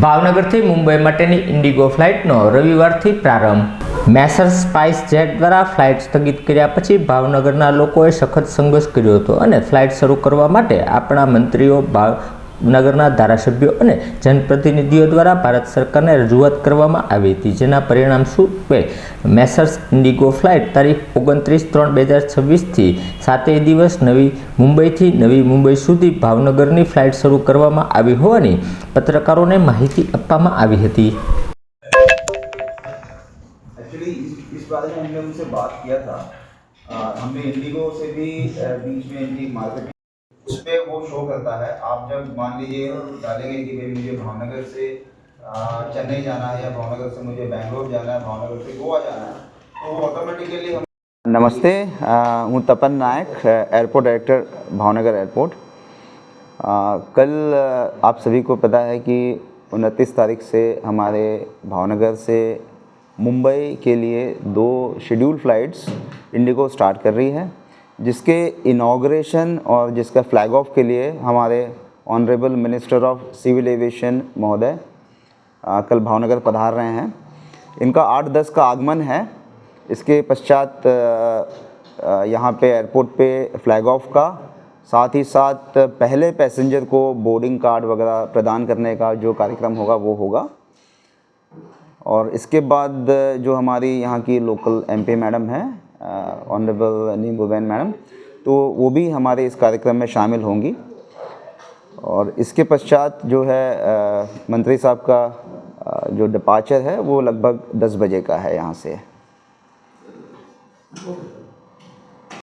ભાવનગરથી મુંબઈ માટેની ઇન્ડિગો ફ્લાઇટનો રવિવારથી પ્રારંભ। Messrs spice jet દ્વારા ફ્લાઇટ સ્થગિત કર્યા પછી ભાવનગરના લોકોએ સખત સંઘર્ષ કર્યો હતો અને ફ્લાઇટ શરૂ કરવા માટે આપણા મંત્રીઓ, ભાવનગરના ધારાસભ્યો અને જનપ્રતિનિધિઓ દ્વારા ભારત સરકારને રજૂઆત કરવામાં આવી હતી, જેના પરિણામ સ્વરૂપે મેસર્સ ઇન્ડિગો ફ્લાઇટ તારીખ 29/3/2026થી 7 દિવસ નવી મુંબઈથી નવી મુંબઈ સુધી ભાવનગરની ફ્લાઇટ શરૂ કરવામાં આવી હોવાની પત્રકારોને માહિતી આપવામાં આવી હતી। एक्चुअली इस बारे में हमने उनसे बात किया था। हमने इंडिगो से भी बीच में इनकी मार्केटिंग उस पर वो शो करता है। आप जब मान लीजिए डालेंगे कि भाई मुझे भावनगर से चेन्नई जाना है या भावनगर से मुझे बेंगलोर जाना है, भावनगर से गोवा जाना है, तो वो ऑटोमेटिकली हम। नमस्ते, हूँ तपन नायक, एयरपोर्ट डायरेक्टर भावनगर एयरपोर्ट। कल आप सभी को पता है कि 29 तारीख से हमारे भावनगर से मुंबई के लिए 2 शेड्यूल फ़्लाइट्स इंडिगो स्टार्ट कर रही है, जिसके इनॉग्रेशन और जिसका फ्लैग ऑफ के लिए हमारे honourable minister of civil aviation महोदय कल भावनगर पधार रहे हैं। इनका 8-10 का आगमन है। इसके पश्चात यहाँ पे एयरपोर्ट पे फ्लैग ऑफ का, साथ ही साथ पहले पैसेंजर को बोर्डिंग कार्ड वगैरह प्रदान करने का जो कार्यक्रम होगा वो होगा। और इसके बाद जो हमारी यहाँ की लोकल एमपी मैडम हैं, ऑनरेबल नींबूबेन मैडम, तो वो भी हमारे इस कार्यक्रम में शामिल होंगी। और इसके पश्चात जो है मंत्री साहब का जो डिपार्चर है वो लगभग 10 बजे का है यहाँ से।